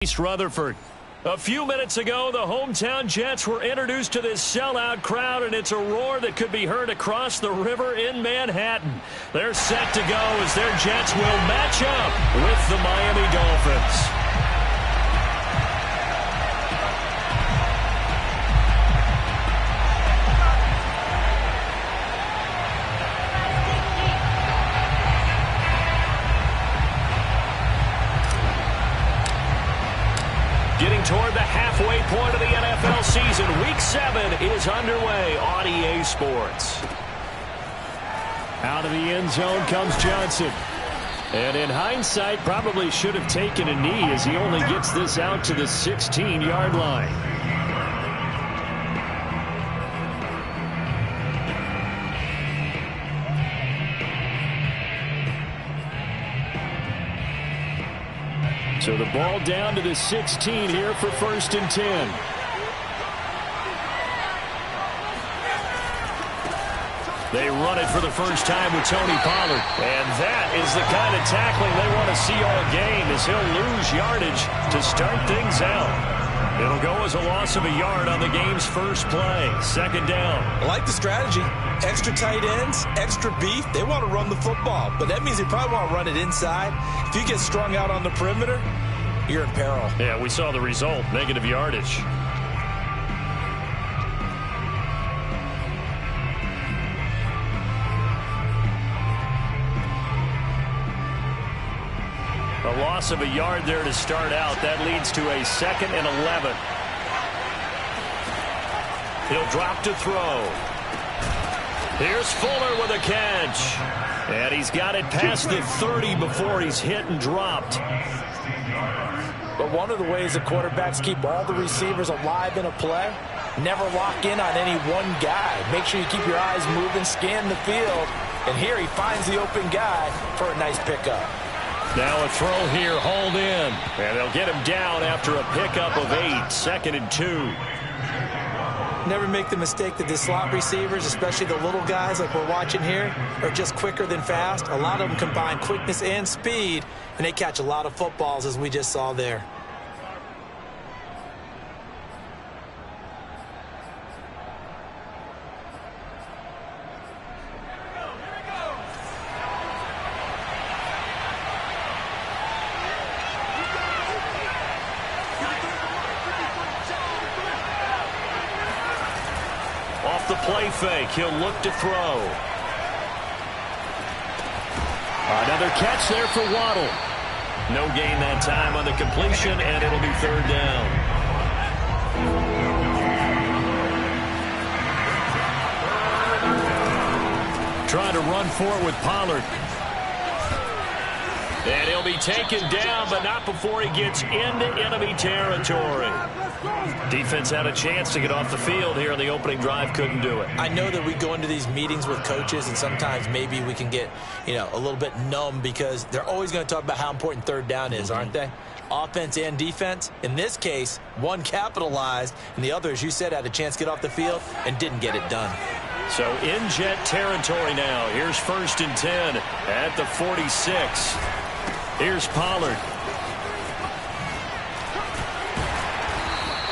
East Rutherford. A few minutes ago, the hometown Jets were introduced to this sellout crowd, and it's a roar that could be heard across the river in Manhattan. They're set to go as their Jets will match up with the Miami Dolphins. Getting toward the halfway point of the NFL season, Week 7 is underway on EA Sports. Out of the end zone comes Johnson. And in hindsight, probably should have taken a knee as he only gets this out to the 16-yard line. So the ball down to the 16 here for 1st and 10. They run it for the first time with Tony Pollard. And that is the kind of tackling they want to see all game, as he'll lose yardage to start things out. It'll go as a loss of a yard on the game's first play. 2nd down. I like the strategy. Extra tight ends, extra beef. They want to run the football, but that means they probably want to run it inside. If you get strung out on the perimeter, you're in peril. Yeah, we saw the result. Negative yardage. A loss of a yard there to start out. That leads to a 2nd and 11. He'll drop to throw. Here's Fuller with a catch. And he's got it past the 30 before he's hit and dropped. But one of the ways the quarterbacks keep all the receivers alive in a play, never lock in on any one guy. Make sure you keep your eyes moving, scan the field. And here he finds the open guy for a nice pickup. Now a throw here, hauled in. And they'll get him down after a pickup of 8. 2nd and 2. Never make the mistake that the slot receivers, especially the little guys like we're watching here, are just quicker than fast. A lot of them combine quickness and speed, and they catch a lot of footballs, as we just saw there. The play fake. He'll look to throw. Another catch there for Waddle. No gain that time on the completion, and it'll be 3rd down. Trying to run for it with Pollard. And he'll be taken down, but not before he gets into enemy territory. Defense had a chance to get off the field here in the opening drive, couldn't do it. I know that we go into these meetings with coaches, and sometimes maybe we can get, a little bit numb because they're always going to talk about how important 3rd down is, aren't they? Offense and defense. In this case, one capitalized, and the other, as you said, had a chance to get off the field and didn't get it done. So in Jet territory now. Here's 1st and 10 at the 46. Here's Pollard.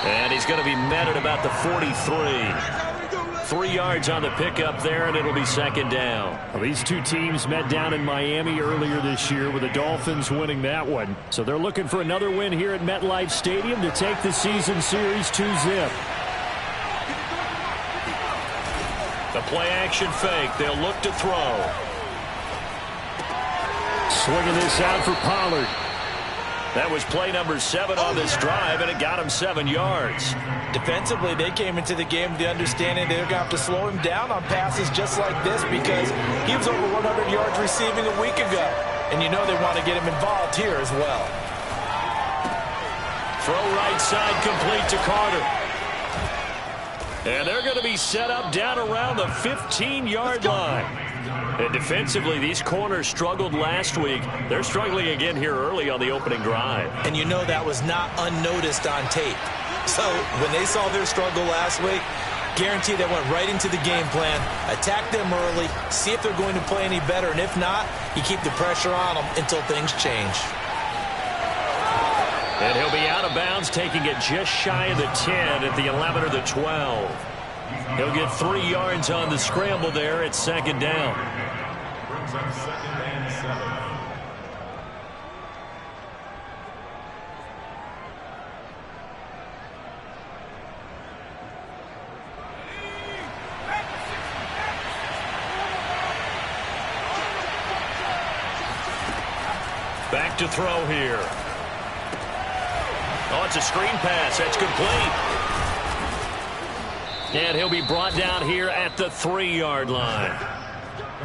And he's going to be met at about the 43. 3 yards on the pickup there, and it'll be 2nd down. Well, these two teams met down in Miami earlier this year, with the Dolphins winning that one. So they're looking for another win here at MetLife Stadium to take the season series 2-zip. The play-action fake. They'll look to throw. Swinging this out for Pollard. That was play number 7 on this drive, and it got him 7 yards. Defensively, they came into the game with the understanding they're going to have to slow him down on passes just like this, because he was over 100 yards receiving a week ago. And you know they want to get him involved here as well. Throw right side complete to Carter. And they're going to be set up down around the 15-yard line. And defensively, these corners struggled last week. They're struggling again here early on the opening drive. And you know that was not unnoticed on tape. So when they saw their struggle last week, guaranteed they went right into the game plan, attack them early, see if they're going to play any better. And if not, you keep the pressure on them until things change. And he'll be out of bounds, taking it just shy of the 10 at the 11 or the 12. He'll get 3 yards on the scramble there at second down. Brings up second and 7. Back to throw here. Oh, it's a screen pass. That's complete. And he'll be brought down here at the 3-yard line.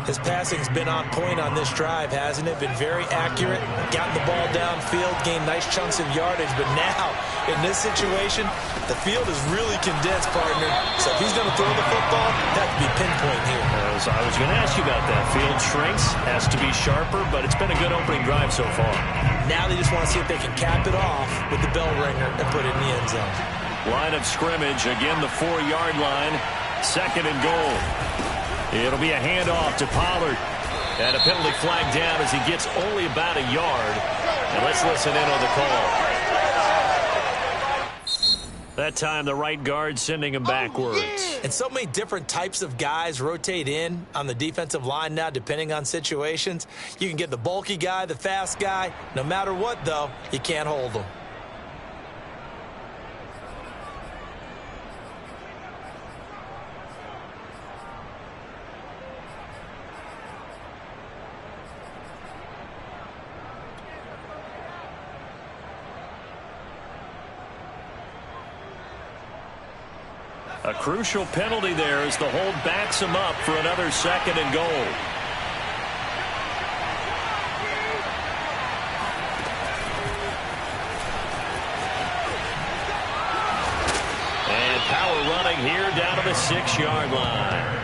His passing's been on point on this drive, hasn't it? Been very accurate, gotten the ball downfield, gained nice chunks of yardage. But now, in this situation, the field is really condensed, partner. So if he's going to throw the football, that could be pinpoint here. So I was going to ask you about that. Field shrinks, has to be sharper, but it's been a good opening drive so far. Now they just want to see if they can cap it off with the bell ringer and put it in the end zone. Line of scrimmage, again the 4-yard line, second and goal. It'll be a handoff to Pollard. And a penalty flag down as he gets only about a yard. And let's listen in on the call. That time the right guard sending him backwards. And so many different types of guys rotate in on the defensive line now, depending on situations. You can get the bulky guy, the fast guy. No matter what, though, you can't hold them. A crucial penalty there as the hold backs him up for another second and goal. And power running here down to the 6-yard line.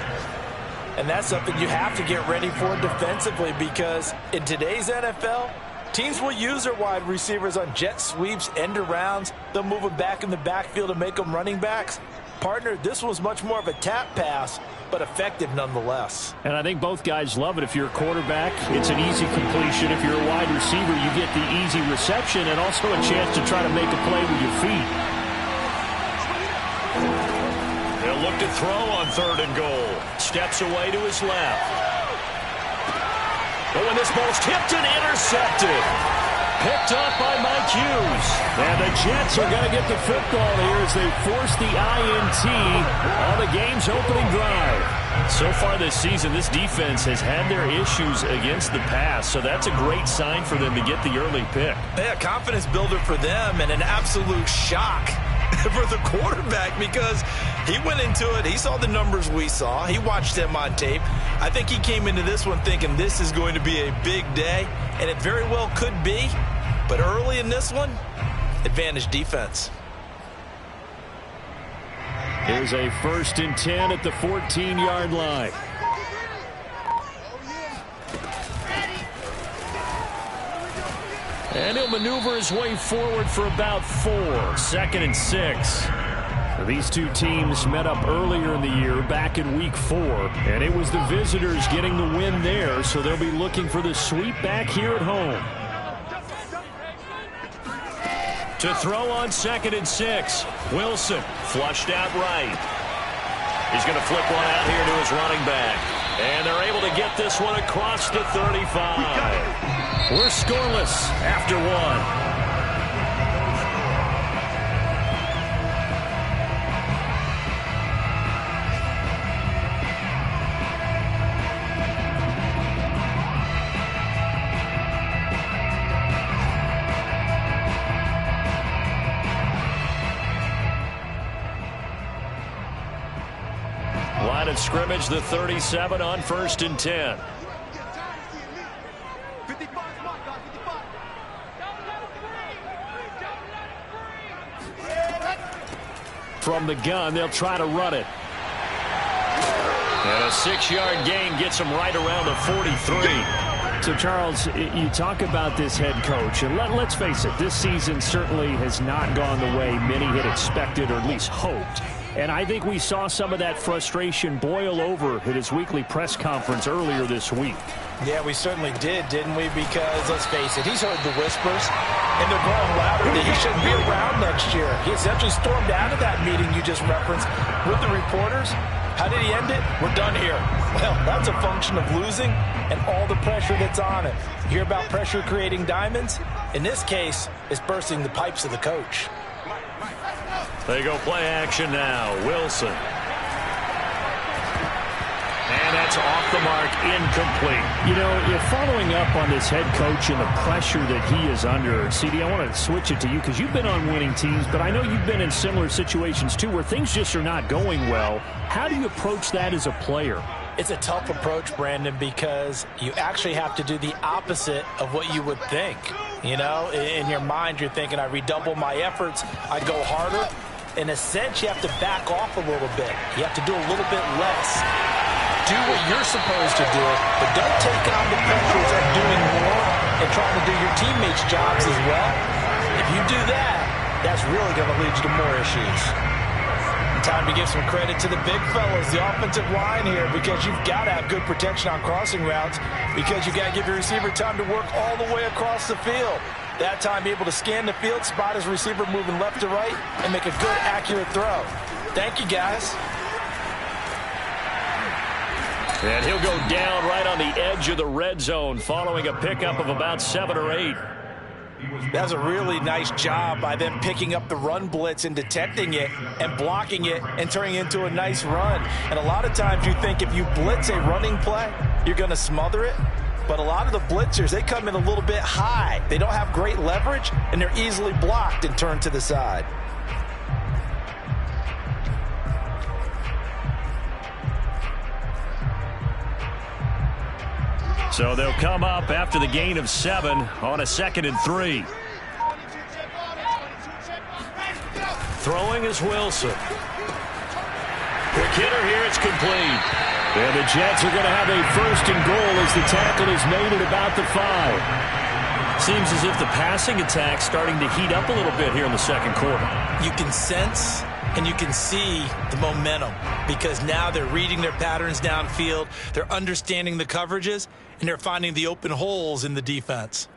And that's something you have to get ready for defensively, because in today's NFL, teams will use their wide receivers on jet sweeps, end arounds. They'll move them back in the backfield and make them running backs. Partner, this was much more of a tap pass, but effective nonetheless. And I think both guys love it. If you're a quarterback, it's an easy completion. If you're a wide receiver, you get the easy reception and also a chance to try to make a play with your feet. He'll look to throw on 3rd and goal. Steps away to his left. Oh, and this ball's tipped and intercepted. Picked up by Mike Hughes. And the Jets are going to get the football here as they force the INT on the game's opening drive. So far this season, this defense has had their issues against the pass, so that's a great sign for them to get the early pick. Yeah, confidence builder for them and an absolute shock for the quarterback, because he went into it, he saw the numbers we saw, he watched them on tape. I think he came into this one thinking this is going to be a big day, and it very well could be. But early in this one, advantage defense. Here's a 1st and 10 at the 14-yard line. And he'll maneuver his way forward for about 4. 2nd and 6. These two teams met up earlier in the year, back in Week 4. And it was the visitors getting the win there, so they'll be looking for the sweep back here at home. To throw on 2nd and 6. Wilson flushed out right. He's going to flip one out here to his running back. And they're able to get this one across the 35. We're scoreless after 1. Line of scrimmage, the 37 on 1st and 10. From the gun, they'll try to run it. And a 6-yard gain gets them right around the 43. So, Charles, you talk about this head coach, and let's face it, this season certainly has not gone the way many had expected or at least hoped. And I think we saw some of that frustration boil over at his weekly press conference earlier this week. Yeah, we certainly did, didn't we? Because, let's face it, he's heard the whispers, and they're growing louder that he shouldn't be around next year. He essentially stormed out of that meeting you just referenced with the reporters. How did he end it? We're done here. Well, that's a function of losing and all the pressure that's on it. You hear about pressure creating diamonds? In this case, it's bursting the pipes of the coach. They go play action now. Wilson. And that's off the mark, incomplete. You know, you're following up on this head coach and the pressure that he is under. CD, I want to switch it to you because you've been on winning teams, but I know you've been in similar situations too where things just are not going well. How do you approach that as a player? It's a tough approach, Brandon, because you actually have to do the opposite of what you would think. You know, in your mind, you're thinking, I redouble my efforts, I go harder. In a sense, you have to back off a little bit. You have to do a little bit less. Do what you're supposed to do, but don't take on the pressures of doing more and trying to do your teammates' jobs as well. If you do that, that's really going to lead you to more issues. And time to give some credit to the big fellas, the offensive line here, because you've got to have good protection on crossing routes because you've got to give your receiver time to work all the way across the field. That time, be able to scan the field, spot his receiver moving left to right, and make a good, accurate throw. Thank you, guys. And he'll go down right on the edge of the red zone following a pickup of about 7 or 8. That's a really nice job by them picking up the run blitz and detecting it and blocking it and turning it into a nice run. And a lot of times you think if you blitz a running play, you're going to smother it. But a lot of the blitzers, they come in a little bit high. They don't have great leverage, and they're easily blocked and turned to the side. So they'll come up after the gain of 7 on a 2nd and 3. Throwing is Wilson. Quick hitter here, it's complete. And the Jets are going to have a 1st and goal as the tackle is made at about the 5. Seems as if the passing attack's starting to heat up a little bit here in the 2nd quarter. You can sense and you can see the momentum because now they're reading their patterns downfield, they're understanding the coverages, and they're finding the open holes in the defense.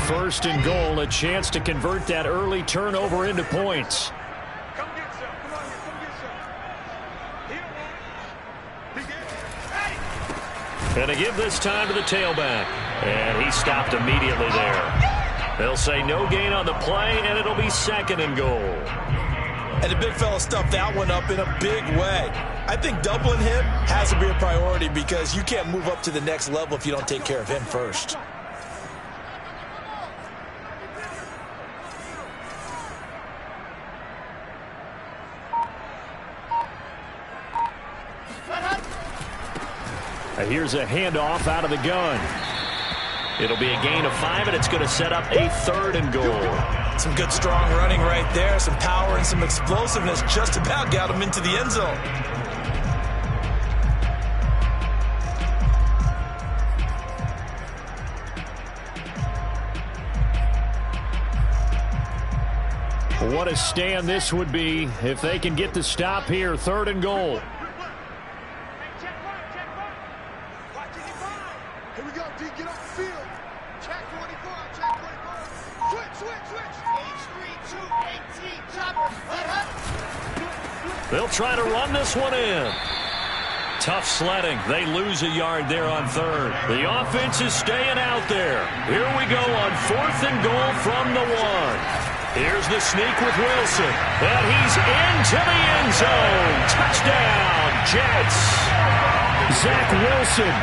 1st and goal, a chance to convert that early turnover into points. And to give this time to the tailback. And he stopped immediately there. They'll say no gain on the play, and it'll be 2nd and goal. And the big fella stuffed that one up in a big way. I think doubling him has to be a priority because you can't move up to the next level if you don't take care of him first. Here's a handoff out of the gun. It'll be a gain of 5, and it's going to set up a 3rd and goal. Some good, strong running right there. Some power and some explosiveness just about got him into the end zone. What a stand this would be if they can get the stop here. 3rd and goal. They'll try to run this one in. Tough sledding. They lose a yard there on 3rd. The offense is staying out there. Here we go on 4th and goal from the 1. Here's the sneak with Wilson. And he's into the end zone. Touchdown, Jets. Zach Wilson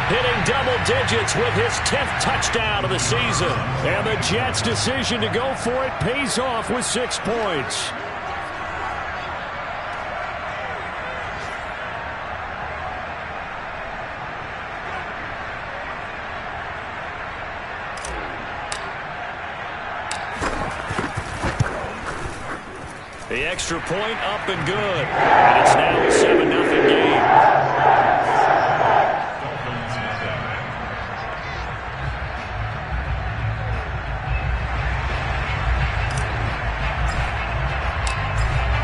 hitting double digits with his 10th touchdown of the season. And the Jets' decision to go for it pays off with 6 points. The extra point up and good. And it's now a 7-0 game.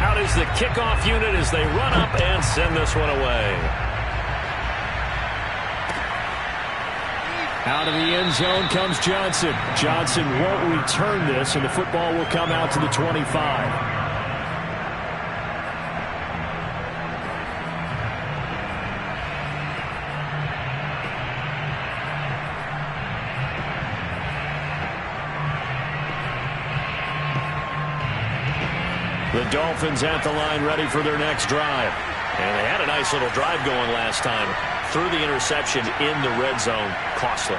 Out is the kickoff unit as they run up and send this one away. Out of the end zone comes Johnson. Johnson won't return this, and the football will come out to the 25. The Dolphins at the line ready for their next drive. And they had a nice little drive going last time. Threw the interception in the red zone. Costly.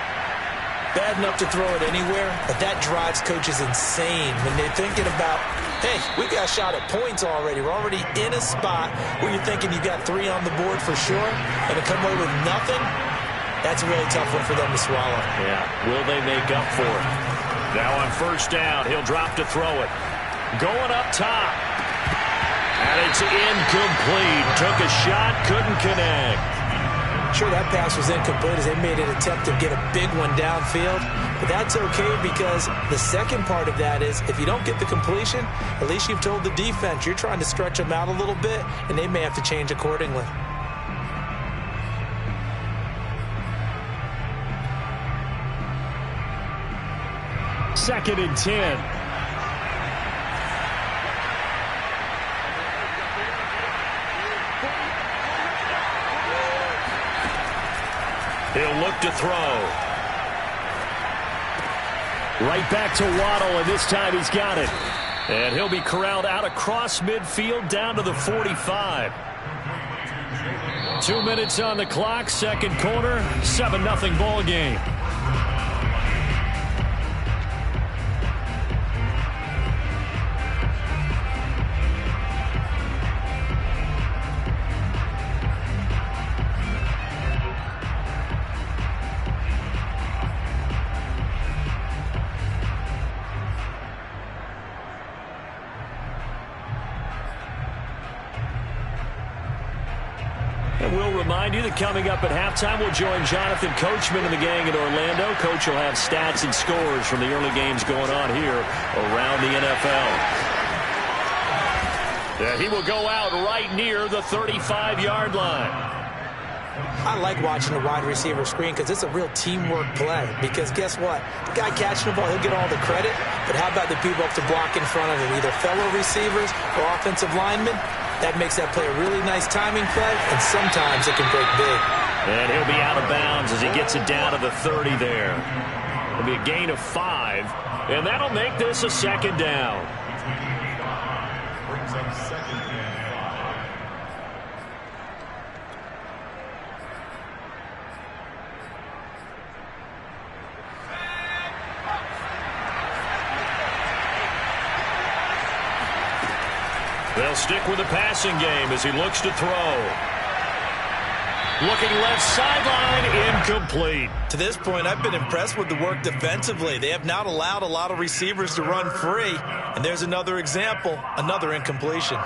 Bad enough to throw it anywhere, but that drives coaches insane when they're thinking about, hey, we got a shot at points already. We're already in a spot where you're thinking you got 3 on the board for sure, and to come away with nothing, that's a really tough one for them to swallow. Yeah, will they make up for it? Now on first down, he'll drop to throw it. Going up top. And it's incomplete. Took a shot, couldn't connect. Sure, that pass was incomplete as they made an attempt to get a big one downfield. But that's okay because the second part of that is if you don't get the completion, at least you've told the defense you're trying to stretch them out a little bit, and they may have to change accordingly. Second and 10. He'll look to throw. Right back to Waddle, and this time he's got it. And he'll be corralled out across midfield down to the 45. 2 minutes on the clock, second quarter, 7-0 ball game. We'll remind you that coming up at halftime, we'll join Jonathan Coachman and the gang in Orlando. Coach will have stats and scores from the early games going on here around the NFL. Yeah, he will go out right near the 35-yard line. I like watching the wide receiver screen because it's a real teamwork play. Because guess what? The guy catching the ball, he'll get all the credit. But how about the people up to block in front of him, either fellow receivers or offensive linemen? That makes that play a really nice timing play, and sometimes it can break big. And he'll be out of bounds as he gets it down to the 30 there. It'll be a gain of 5, and that'll make this a second down. Brings up second and 5. They'll stick with the passing game as he looks to throw. Looking left sideline, incomplete. To this point, I've been impressed with the work defensively. They have not allowed a lot of receivers to run free. And there's another example, another incompletion.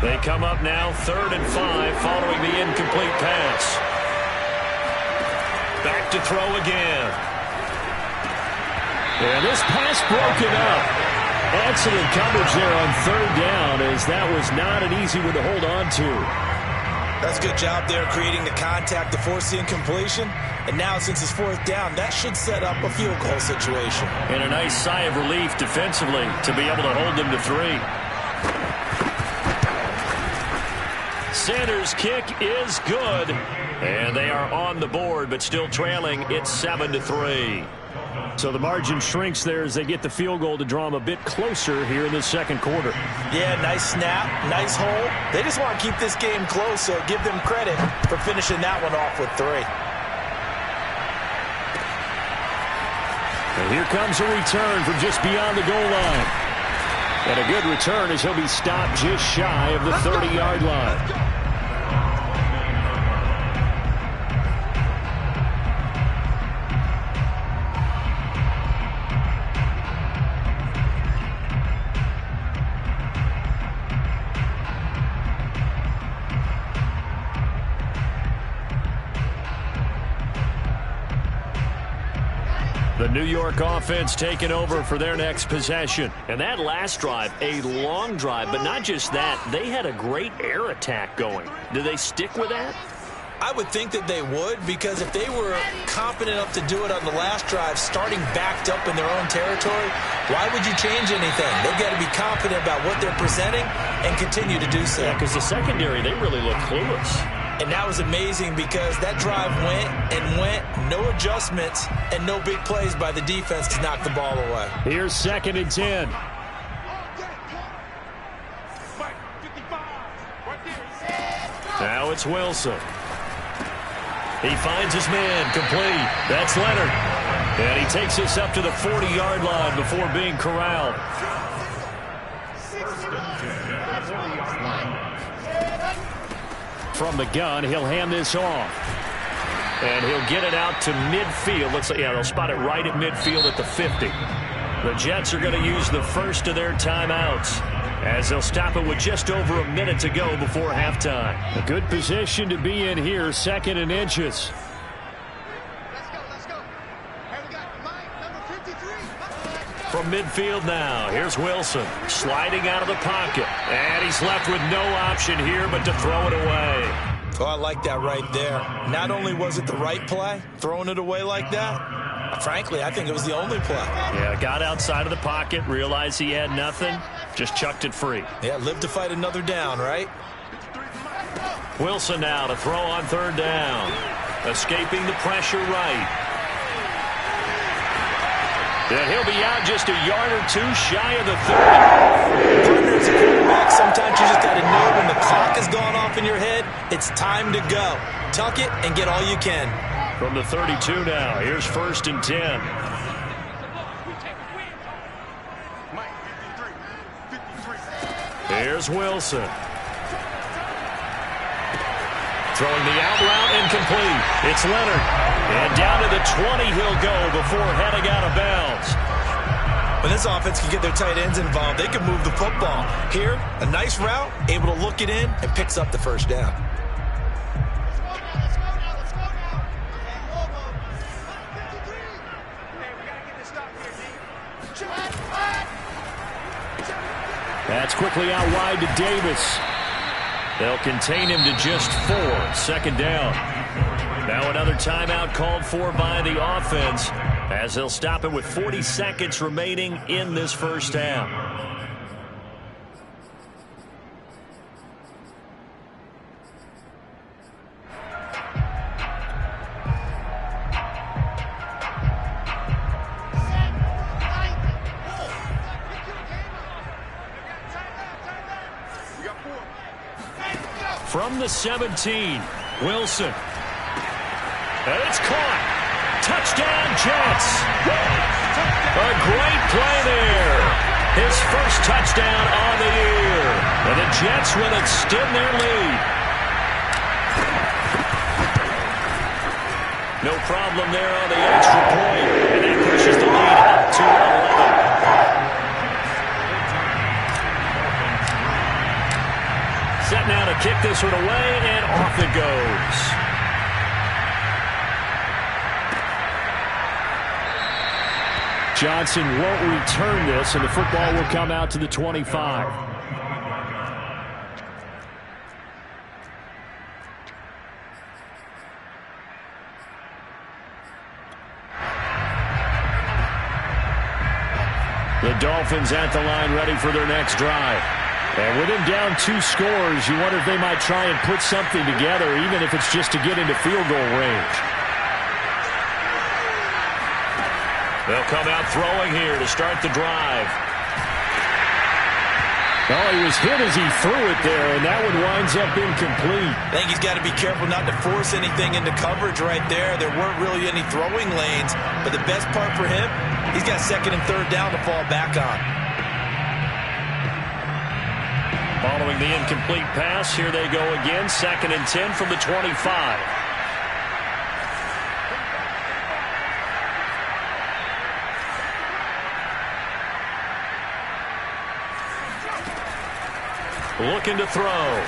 They come up now 3rd and 5 following the incomplete pass. Back to throw again. And this pass broken up. Excellent coverage there on 3rd down as that was not an easy one to hold on to. That's a good job there creating the contact to force the incompletion. And now since it's 4th down, that should set up a field goal situation. And a nice sigh of relief defensively to be able to hold them to 3. Sanders' kick is good. And they are on the board but still trailing. It's 7-3. So the margin shrinks there as they get the field goal to draw them a bit closer here in the second quarter. Yeah, nice snap, nice hole. They just want to keep this game close, so give them credit for finishing that one off with 3. And here comes a return from just beyond the goal line. And a good return as he'll be stopped just shy of the 30-yard line. The New York offense taking over for their next possession. And that last drive, a long drive, but not just that. They had a great air attack going. Do they stick with that? I would think that they would, because if they were confident enough to do it on the last drive, starting backed up in their own territory, why would you change anything? They've got to be confident about what they're presenting and continue to do so. Yeah, because the secondary, they really look clueless. And that was amazing because that drive went and went, no adjustments, and no big plays by the defense to knock the ball away. Here's 2nd and 10. Now it's Wilson. He finds his man, complete. That's Leonard. And he takes us up to the 40-yard line before being corralled. From the gun, he'll hand this off. And he'll get it out to midfield. Looks like, yeah, they'll spot it right at midfield at the 50. The Jets are going to use the first of their timeouts, as they'll stop it with just over a minute to go before halftime. A good position to be in here, 2nd and inches. Let's go. Hey, we got Mike, number 53. From midfield now, here's Wilson, sliding out of the pocket. And he's left with no option here but to throw it away. Oh, I like that right there. Not only was it the right play, throwing it away like that, frankly, I think it was the only play. Yeah, got outside of the pocket, realized he had nothing, just chucked it free. Yeah, live to fight another down, right? Wilson now to throw on 3rd down. Escaping the pressure right. And he'll be out just a yard or two shy of the 30. Partner, as a quarterback, sometimes you just got to know when the clock has gone off in your head, it's time to go. Tuck it and get all you can. From the 32 now, here's 1st and 10. Here's Wilson. Throwing the out route, incomplete. It's Leonard. And down to the 20 he'll go before heading out of bounds. When this offense can get their tight ends involved, they can move the football. Here, a nice route, able to look it in, and picks up the 1st down. That's quickly out wide to Davis. They'll contain him to just 4. 2nd down. Now another timeout called for by the offense, as they'll stop it with 40 seconds remaining in this 1st half. From the 17, Wilson. And it's caught. Touchdown, Jets. A great play there. His first touchdown on the year. And the Jets will extend their lead. No problem there on the extra point. And that pushes the lead up to 11. Set now to kick this one away, and off it goes. Johnson won't return this, and the football will come out to the 25. The Dolphins at the line, ready for their next drive. And with him down 2 scores, you wonder if they might try and put something together, even if it's just to get into field goal range. They'll come out throwing here to start the drive. Oh, he was hit as he threw it there, and that one winds up incomplete. I think he's got to be careful not to force anything into coverage right there. There weren't really any throwing lanes, but the best part for him, he's got 2nd and 3rd down to fall back on. Following the incomplete pass, here they go again. 2nd and 10 from the 25. Looking to throw.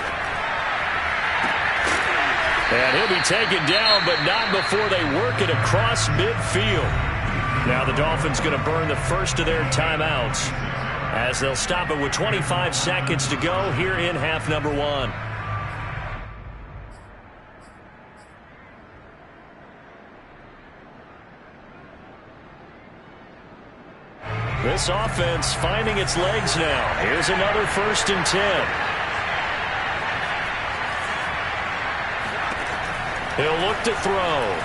And he'll be taken down, but not before they work it across midfield. Now the Dolphins going to burn the first of their timeouts as they'll stop it with 25 seconds to go here in half number 1. This offense finding its legs now. Here's another 1st and 10. He'll look to throw.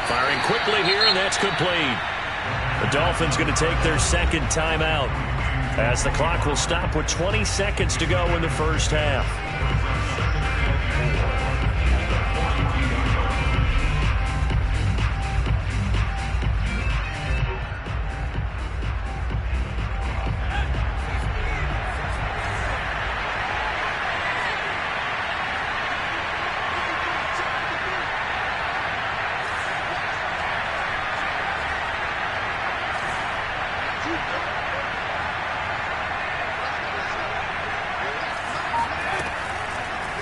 Firing quickly here, and that's complete. The Dolphins going to take their second timeout as the clock will stop with 20 seconds to go in the first half.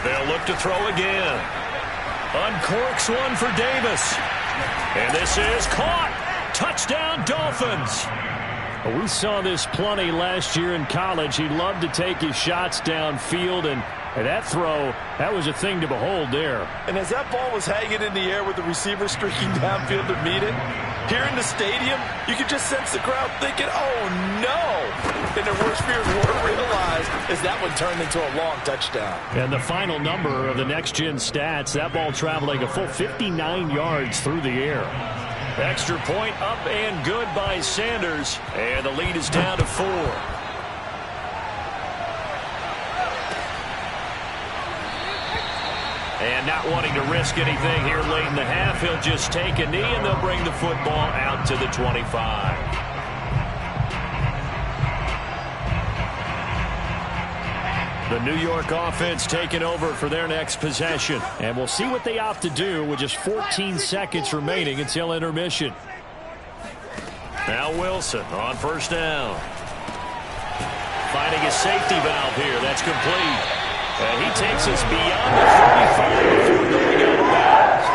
They'll look to throw again. Uncorks one for Davis. And this is caught. Touchdown, Dolphins. We saw this plenty last year in college. He loved to take his shots downfield, and that throw, that was a thing to behold there. And as that ball was hanging in the air with the receiver streaking downfield to meet it, here in the stadium, you could just sense the crowd thinking, oh, no. And their worst fears were realized as that one turned into a long touchdown. And the final number of the next-gen stats, that ball traveling a full 59 yards through the air. Extra point up and good by Sanders. And the lead is down to 4. And not wanting to risk anything here late in the half, he'll just take a knee and they'll bring the football out to the 25. The New York offense taking over for their next possession. And we'll see what they opt to do with just 14 seconds remaining until intermission. Now Wilson on 1st down. Finding a safety valve here. That's complete. And he takes us beyond the 35 before going out of bounds.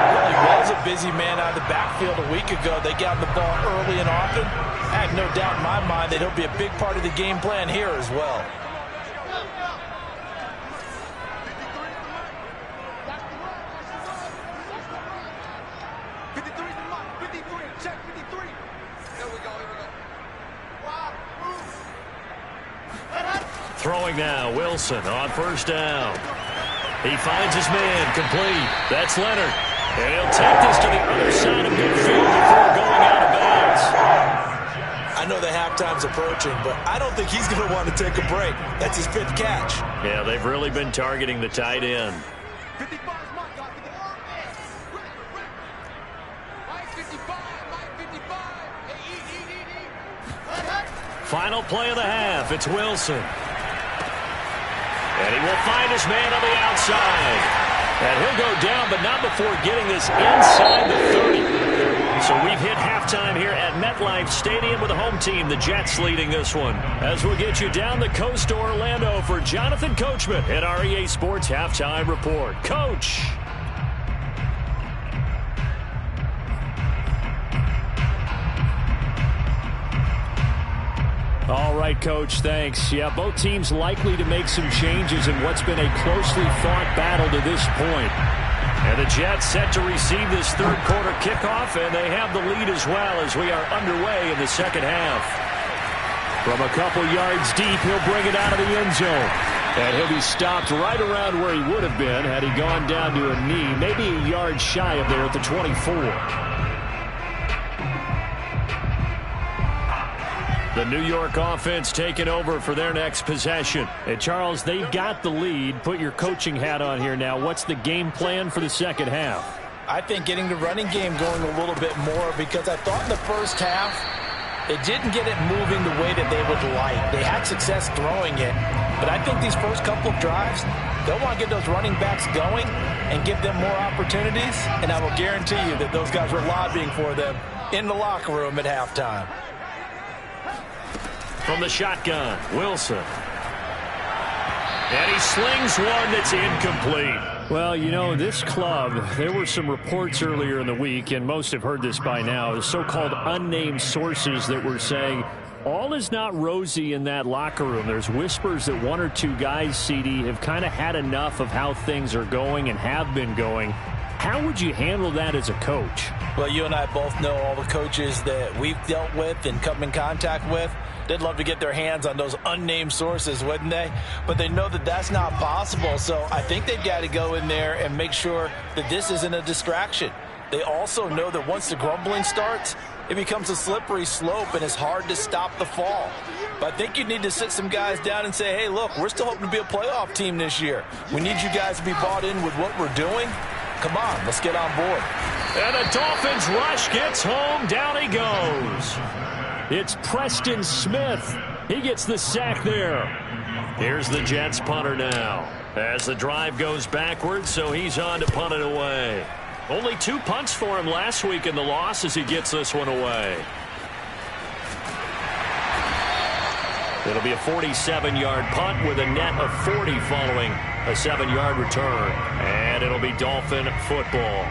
Well, he was a busy man out of the backfield a week ago. They got the ball early and often. I have no doubt in my mind that he'll be a big part of the game plan here as well. Throwing now, Wilson on 1st down. He finds his man, complete. That's Leonard. And he'll take this to the other side of midfield before going out of bounds. I know the halftime's approaching, but I don't think he's going to want to take a break. That's his 5th catch. Yeah, they've really been targeting the tight end. 55 is my guy. 55. Mike 55. Hey, Final play of the half. It's Wilson. And he will find his man on the outside. And he'll go down, but not before getting this inside the 30. So we've hit halftime here at MetLife Stadium with the home team, the Jets, leading this one. As we'll get you down the coast to Orlando for Jonathan Coachman at our EA Sports Halftime Report. Coach. All right, Coach, thanks. Yeah, both teams likely to make some changes in what's been a closely fought battle to this point. And the Jets set to receive this third quarter kickoff, and they have the lead as well as we are underway in the second half. From a couple yards deep, he'll bring it out of the end zone. And he'll be stopped right around where he would have been had he gone down to a knee, maybe a yard shy of there at the 24. The New York offense taking over for their next possession. And Charles, they've got the lead. Put your coaching hat on here now. What's the game plan for the second half? I think getting the running game going a little bit more, because I thought in the first half they didn't get it moving the way that they would like. They had success throwing it, but I think these first couple of drives, they'll want to get those running backs going and give them more opportunities, and I will guarantee you that those guys were lobbying for them in the locker room at halftime. From the shotgun, Wilson. And he slings one that's incomplete. Well, you know, this club, there were some reports earlier in the week, and most have heard this by now, the so-called unnamed sources that were saying all is not rosy in that locker room. There's whispers that one or two guys, CD, have kind of had enough of how things are going and have been going. How would you handle that as a coach? Well, you and I both know all the coaches that we've dealt with and come in contact with. They'd love to get their hands on those unnamed sources, wouldn't they? But they know that that's not possible, so I think they've got to go in there and make sure that this isn't a distraction. They also know that once the grumbling starts, it becomes a slippery slope and it's hard to stop the fall. But I think you need to sit some guys down and say, hey, look, we're still hoping to be a playoff team this year. We need you guys to be bought in with what we're doing. Come on, let's get on board. And the Dolphins rush gets home. Down he goes. It's Preston Smith. He gets the sack there. Here's the Jets punter now. As the drive goes backwards, so he's on to punt it away. Only 2 punts for him last week in the loss as he gets this one away. It'll be a 47-yard punt with a net of 40 following a 7-yard return. And it'll be Dolphin football.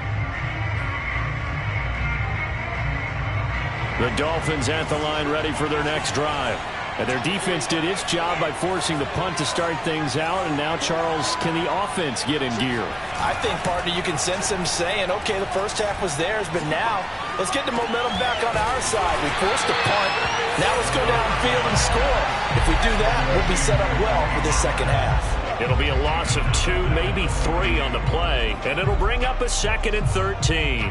The Dolphins at the line ready for their next drive. And their defense did its job by forcing the punt to start things out. And now, Charles, can the offense get in gear? I think, partner, you can sense them saying, okay, the first half was theirs, but now let's get the momentum back on our side. We forced a punt. Now let's go downfield and score. If we do that, we'll be set up well for this second half. It'll be a loss of 2, maybe 3 on the play. And it'll bring up a 2nd and 13.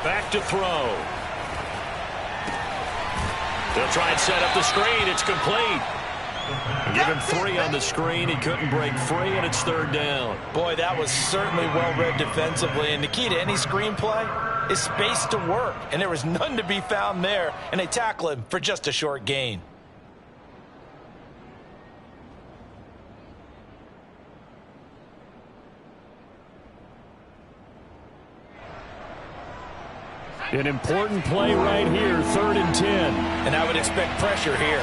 Back to throw. They'll try and set up the screen. It's complete. Give him 3 on the screen. He couldn't break free, and it's 3rd down. Boy, that was certainly well-read defensively. And the key to any screenplay is space to work. And there was none to be found there. And they tackle him for just a short gain. An important play right here, 3rd and 10. And I would expect pressure here.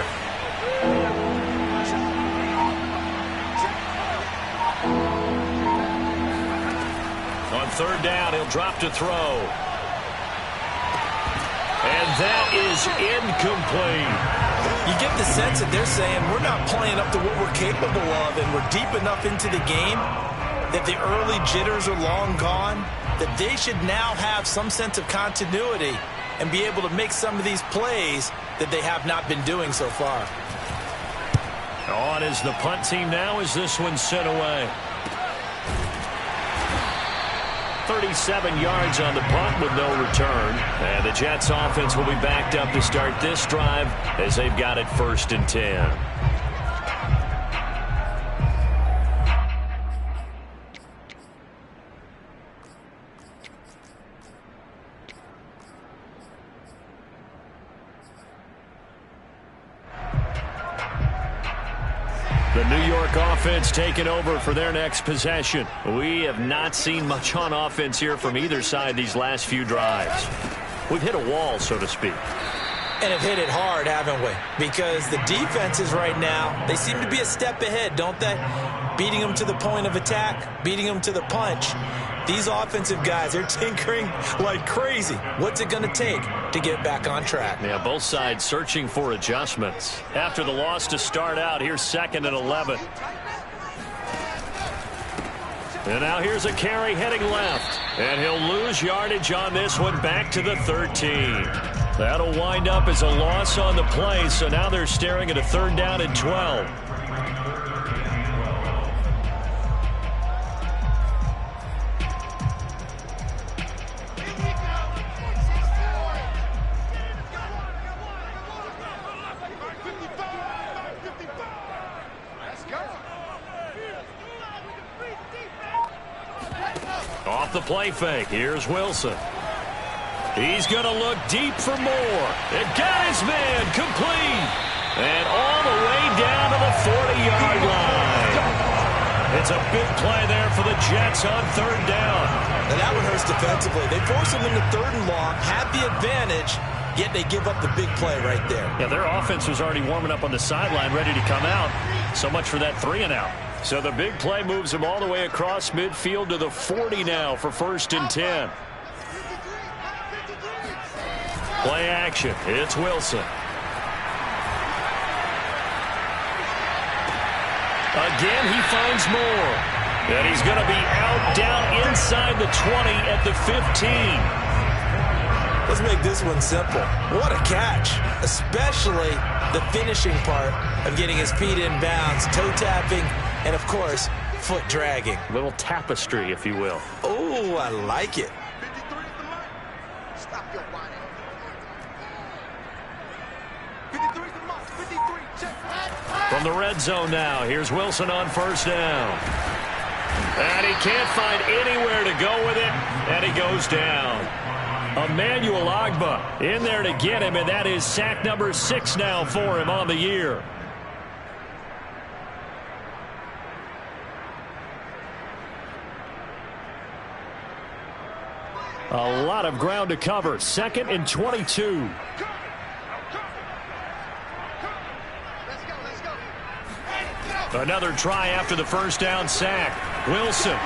On 3rd down, he'll drop to throw. And that is incomplete. You get the sense that they're saying we're not playing up to what we're capable of, and we're deep enough into the game that the early jitters are long gone, that they should now have some sense of continuity and be able to make some of these plays that they have not been doing so far. On is the punt team now as this one's sent away. 37 yards on the punt with no return. And the Jets offense will be backed up to start this drive as they've got it 1st and 10. The New York offense taking over for their next possession. We have not seen much on offense here from either side these last few drives. We've hit a wall, so to speak. And have hit it hard, haven't we? Because the defenses right now, they seem to be a step ahead, don't they? Beating them to the point of attack, beating them to the punch. These offensive guys, they're tinkering like crazy. What's it going to take to get back on track? Yeah, both sides searching for adjustments. After the loss to start out, here's 2nd and 11. And now here's a carry heading left. And he'll lose yardage on this one back to the 13. That'll wind up as a loss on the play, so now they're staring at a 3rd down and 12. Off the play fake, here's Wilson. He's going to look deep for more. And got his man complete. And all the way down to the 40-yard line. It's a big play there for the Jets on third down. Now that one hurts defensively. They force them into third and long, have the advantage, yet they give up the big play right there. Yeah, their offense was already warming up on the sideline, ready to come out. So much for that 3-and-out. So the big play moves them all the way across midfield to the 40 now for 1st and 10. Play action. It's Wilson. Again, he finds more. And he's going to be out down inside the 20 at the 15. Let's make this one simple. What a catch, especially the finishing part of getting his feet in bounds, toe tapping, and, of course, foot dragging. A little tapestry, if you will. Oh, I like it. 53 is the mark. Stop your whining. 53 is the mark. 53. Check. From the red zone now, here's Wilson on 1st down. And he can't find anywhere to go with it, and he goes down. Emmanuel Ogbah in there to get him, and that is sack number 6 now for him on the year. A lot of ground to cover. 2nd and 22. Another try after the 1st down sack. Wilson.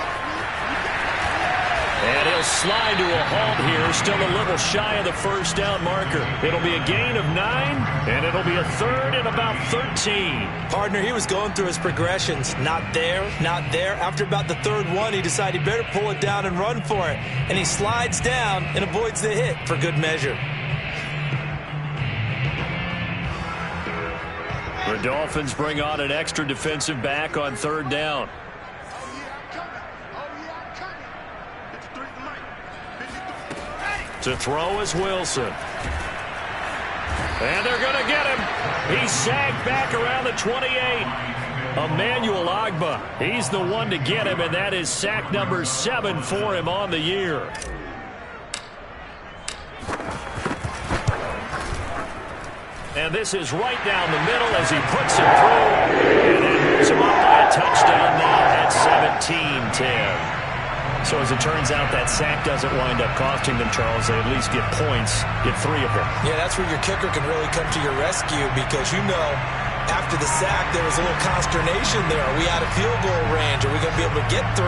And he'll slide to a halt here. Still a little shy of the 1st down marker. It'll be a gain of 9, and it'll be a 3rd and about 13. Partner, he was going through his progressions. Not there, not there. After about the 3rd one, he decided he better pull it down and run for it. And he slides down and avoids the hit for good measure. The Dolphins bring on an extra defensive back on 3rd down. To throw is Wilson. And they're going to get him. He's sagged back around the 28. Emmanuel Ogbah, he's the one to get him, and that is sack number 7 for him on the year. And this is right down the middle as he puts it through. And it moves him up by a touchdown now at 17-10. So as it turns out, that sack doesn't wind up costing them, Charles. They at least get points, get 3 of them. Yeah, that's where your kicker can really come to your rescue because, you know, after the sack, there was a little consternation there. Are we out of field goal range? Are we going to be able to get 3?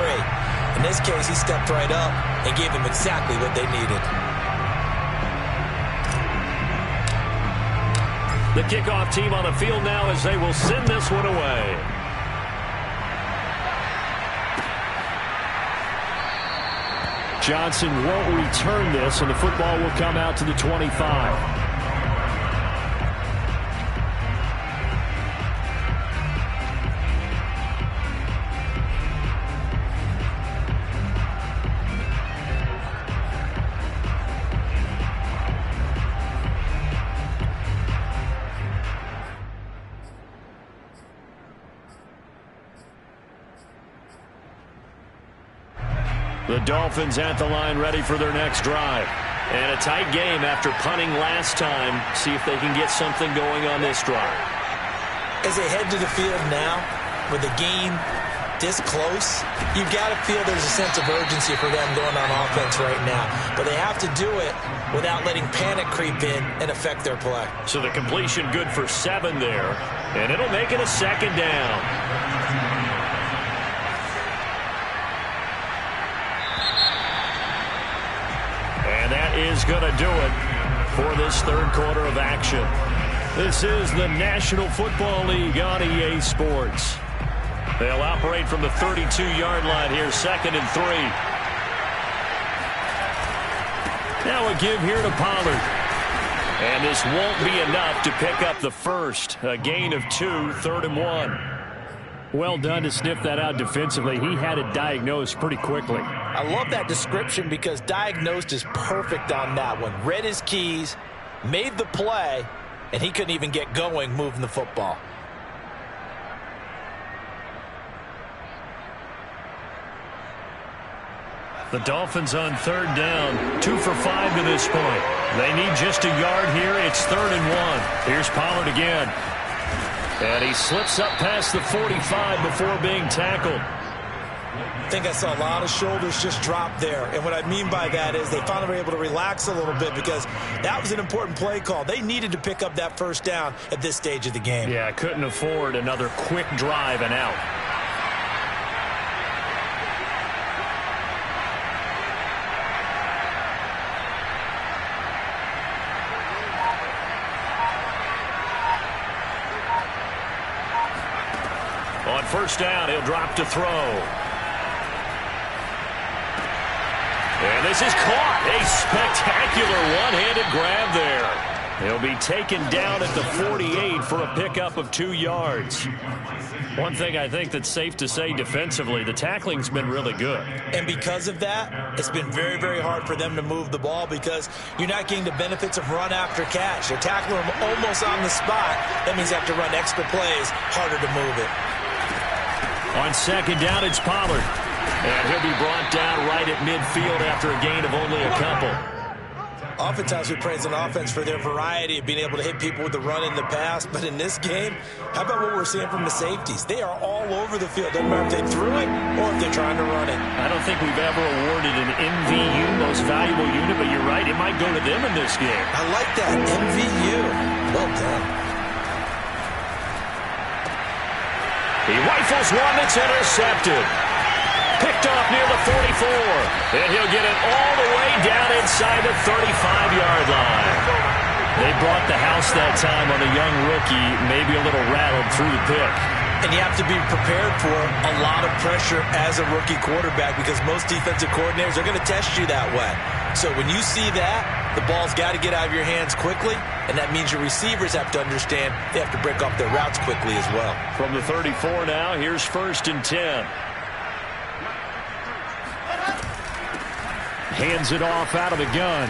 In this case, he stepped right up and gave them exactly what they needed. The kickoff team on the field now as they will send this one away. Johnson won't return this, and the football will come out to the 25. The Dolphins at the line ready for their next drive. And a tight game after punting last time. See if they can get something going on this drive. As they head to the field now, with the game this close, you've got to feel there's a sense of urgency for them going on offense right now. But they have to do it without letting panic creep in and affect their play. So the completion good for 7 there. And it'll make it a 2nd down. That is going to do it for this 3rd quarter of action. This is the National Football League on EA Sports. They'll operate from the 32-yard line here, 2nd and 3. Now a give here to Pollard. And this won't be enough to pick up the first. A gain of 2, 3rd and 1. Well done to sniff that out defensively. He had it diagnosed pretty quickly. I love that description because diagnosed is perfect on that one. Read his keys, made the play, and he couldn't even get going moving the football. The Dolphins on 3rd down, 2 for 5 to this point. They need just a yard here. It's 3rd and 1. Here's Pollard again. And he slips up past the 45 before being tackled. think I saw a lot of shoulders just drop there. And what I mean by that is they finally were able to relax a little bit because that was an important play call. They needed to pick up that first down at this stage of the game. Yeah, couldn't afford another quick drive and out. On first down, he'll drop to throw. And this is caught. A spectacular one-handed grab there. He'll be taken down at the 48 for a pickup of 2 yards. One thing I think that's safe to say defensively, the tackling's been really good. And because of that, it's been very, very hard for them to move the ball because you're not getting the benefits of run after catch. They're tackling them almost on the spot. That means they have to run extra plays, harder to move it. On second down, it's Pollard. And he'll be brought down right at midfield after a gain of only a couple. Oftentimes we praise an offense for their variety of being able to hit people with the run in the pass. But in this game, how about what we're seeing from the safeties? They are all over the field. Doesn't matter if they threw it or if they're trying to run it. I don't think we've ever awarded an MVU, most valuable unit, but you're right, it might go to them in this game. I like that, MVU. Well done. He rifles one that's intercepted. Picked off near the 44. And he'll get it all the way down inside the 35-yard line. They brought the house that time on a young rookie, maybe a little rattled through the pick. And you have to be prepared for a lot of pressure as a rookie quarterback because most defensive coordinators are going to test you that way. So when you see that, the ball's got to get out of your hands quickly, and that means your receivers have to understand they have to break off their routes quickly as well. From the 34 now, here's 1st and 10. Hands it off out of the gun.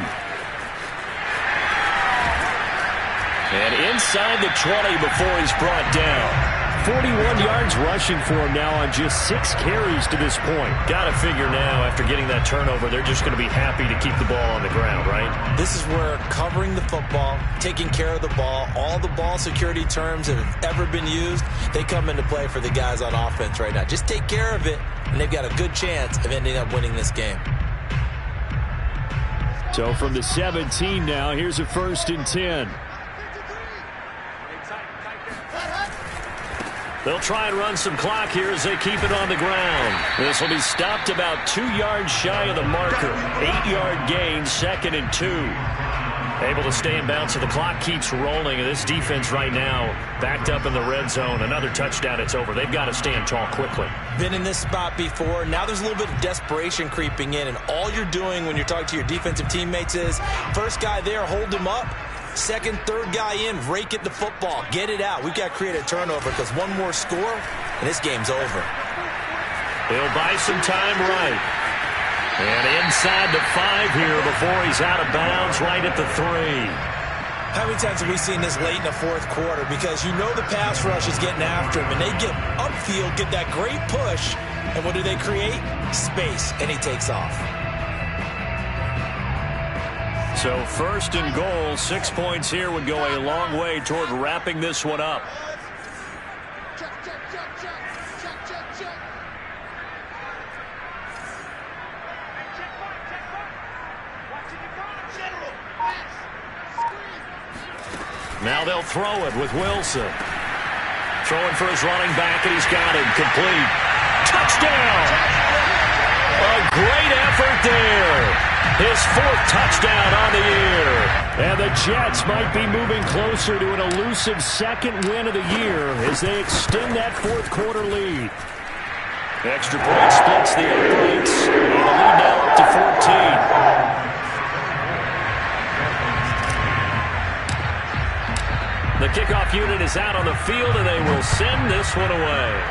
And inside the 20 before he's brought down. 41 yards rushing for him now on just 6 carries to this point. Got to figure now, after getting that turnover, they're just going to be happy to keep the ball on the ground, right? This is where covering the football, taking care of the ball, all the ball security terms that have ever been used, they come into play for the guys on offense right now. Just take care of it, and they've got a good chance of ending up winning this game. So from the 17 now, here's a 1st and 10. They'll try and run some clock here as they keep it on the ground. This will be stopped about 2 yards shy of the marker. 8-yard gain, 2nd and 2. Able to stay in bounds, so the clock keeps rolling. And this defense right now backed up in the red zone. Another touchdown, it's over. They've got to stand tall quickly. Been in this spot before. Now there's a little bit of desperation creeping in. And all you're doing when you're talking to your defensive teammates is, first guy there, hold him up. Second, third guy in, rake at the football. Get it out. We've got to create a turnover because one more score, and this game's over. He'll buy some time right. And inside the 5 here before he's out of bounds right at the 3. How many times have we seen this late in the 4th quarter? Because you know the pass rush is getting after him, and they get upfield, get that great push, and what do they create? Space, and he takes off. So 1st and goal, 6 points here would go a long way toward wrapping this one up. Now they'll throw it with Wilson. Throwing for his running back, and he's got it complete. Touchdown! A great effort there. His 4th touchdown on the year. And the Jets might be moving closer to an elusive 2nd win of the year as they extend that 4th quarter lead. Extra point splits the uprights. And the lead now up to 14. The kickoff unit is out on the field, and they will send this one away.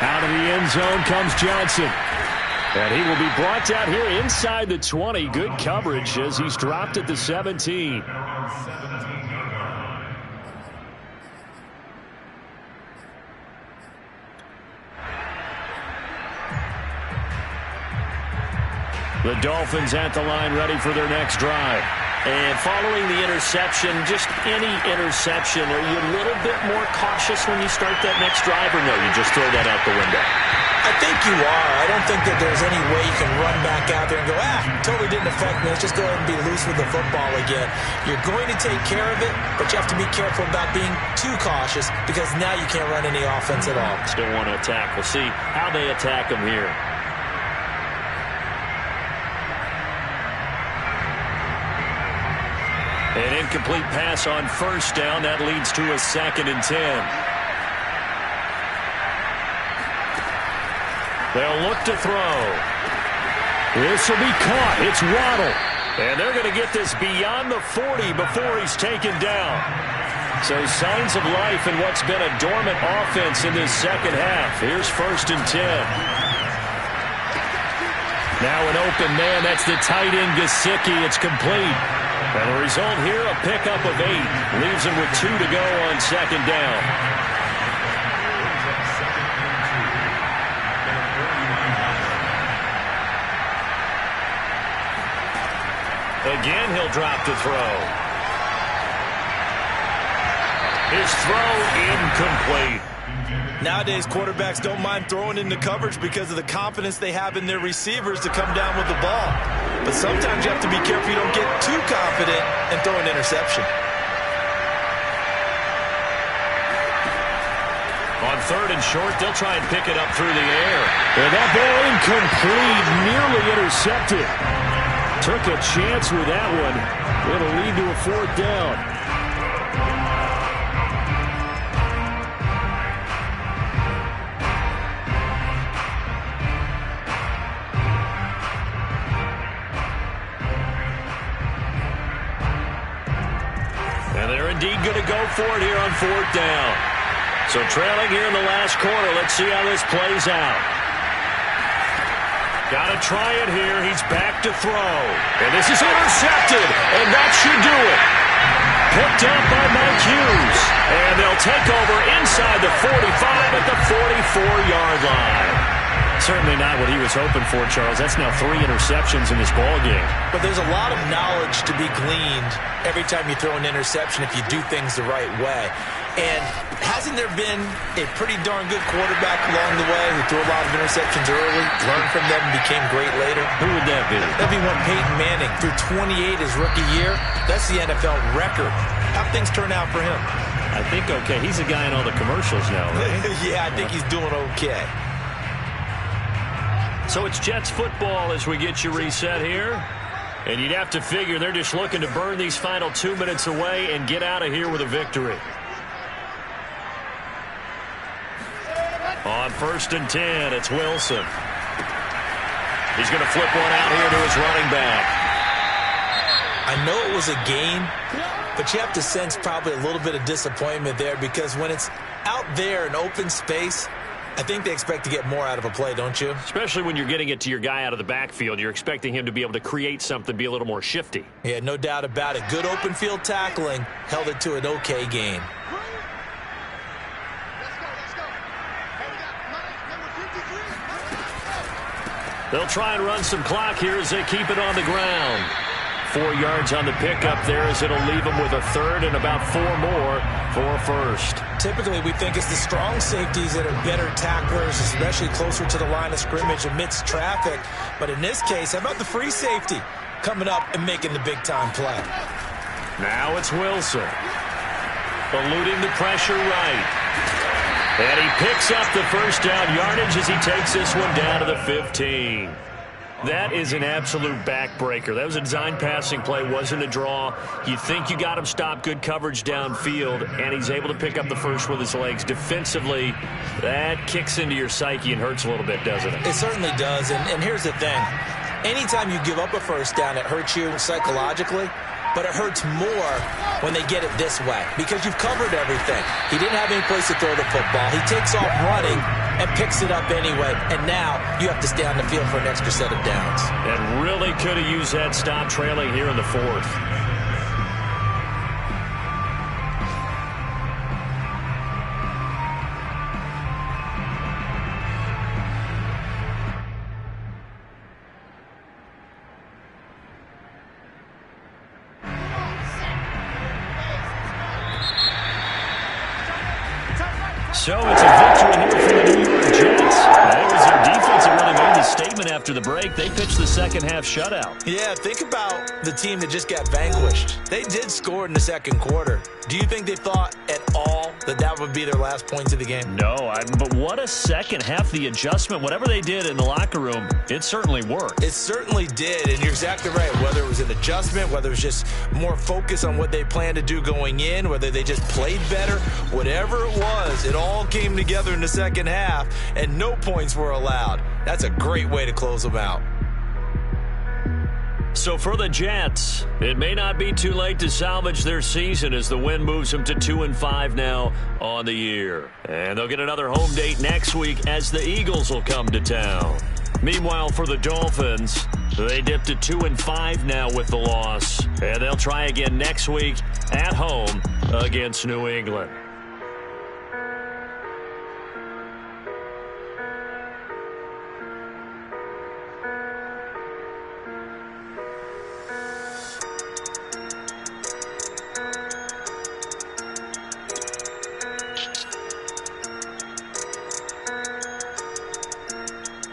Out of the end zone comes Johnson. And he will be brought down here inside the 20. Good coverage as he's dropped at the 17. The Dolphins at the line ready for their next drive. And following the interception, just any interception, are you a little bit more cautious when you start that next drive, or no, you just throw that out the window? I think you are. I don't think that there's any way you can run back out there and go, totally didn't affect me. Let's just go ahead and be loose with the football again. You're going to take care of it, but you have to be careful about being too cautious because now you can't run any offense at all. Still want to attack. We'll see how they attack them here. An incomplete pass on first down. That leads to a 2nd and 10. They'll look to throw. This will be caught. It's Waddle. And they're going to get this beyond the 40 before he's taken down. So signs of life in what's been a dormant offense in this second half. Here's 1st and 10. Now an open man. That's the tight end, Gesicki. It's complete. And the result here, a pickup of 8. Leaves him with 2 to go on 2nd down. Again, he'll drop to throw. His throw incomplete. Nowadays, quarterbacks don't mind throwing into coverage because of the confidence they have in their receivers to come down with the ball. But sometimes you have to be careful you don't get too confident and throw an interception. On 3rd and short, they'll try and pick it up through the air. And that ball incomplete, nearly intercepted. Took a chance with that one. It'll lead to a 4th down. And they're indeed going to go for it here on 4th down. So trailing here in the last quarter. Let's see how this plays out. Got to try it here. He's back to throw. And this is intercepted. And that should do it. Picked up by Mike Hughes. And they'll take over inside the 45 at the 44-yard line. Certainly not what he was hoping for, Charles. That's now 3 interceptions in this ballgame. But there's a lot of knowledge to be gleaned every time you throw an interception if you do things the right way. And hasn't there been a pretty darn good quarterback along the way who threw a lot of interceptions early, learned from them, and became great later? Who would that be? That'd be one Peyton Manning. Threw 28 his rookie year. That's the NFL record. How'd things turn out for him? I think okay. He's a guy in all the commercials now, right? Yeah, I think he's doing okay. So it's Jets football as we get you reset here. And you'd have to figure they're just looking to burn these final 2 minutes away and get out of here with a victory. On 1st and 10, it's Wilson. He's going to flip one out here to his running back. I know it was a game, but you have to sense probably a little bit of disappointment there because when it's out there in open space, I think they expect to get more out of a play, don't you? Especially when you're getting it to your guy out of the backfield. You're expecting him to be able to create something, be a little more shifty. Yeah, no doubt about it. Good open field tackling held it to an okay game. They'll try and run some clock here as they keep it on the ground. 4 yards on the pickup there as it'll leave them with a 3rd and about 4 more for a 1st. Typically, we think it's the strong safeties that are better tacklers, especially closer to the line of scrimmage amidst traffic. But in this case, how about the free safety coming up and making the big-time play? Now it's Wilson. Eluding the pressure right. And he picks up the 1st down yardage as he takes this one down to the 15. That is an absolute backbreaker. That was a design passing play, wasn't a draw. You think you got him stopped, good coverage downfield, and he's able to pick up the 1st with his legs. Defensively, that kicks into your psyche and hurts a little bit, doesn't it? It certainly does, and here's the thing. Anytime you give up a 1st down, it hurts you psychologically, but it hurts more when they get it this way because you've covered everything. He didn't have any place to throw the football. He takes off running and picks it up anyway, and now you have to stay on the field for an extra set of downs. And really could have used that stop trailing here in the 4th. So it's a victory here for the New York Jets. It was their defense that really made the statement after the break. They pitched the second-half shutout. Yeah, think about the team that just got vanquished. They did score in the second quarter. Do you think they thought at all that that would be their last points of the game? No, but what a second half. The adjustment, whatever they did in the locker room, it certainly worked. It certainly did, and you're exactly right. Whether it was an adjustment, whether it was just more focus on what they planned to do going in, whether they just played better, whatever it was, it all came together in the second half, and no points were allowed. That's a great way to close them out. So for the Jets, it may not be too late to salvage their season as the win moves them to 2-5 now on the year. And they'll get another home date next week as the Eagles will come to town. Meanwhile, for the Dolphins, they dipped to 2-5 now with the loss. And they'll try again next week at home against New England.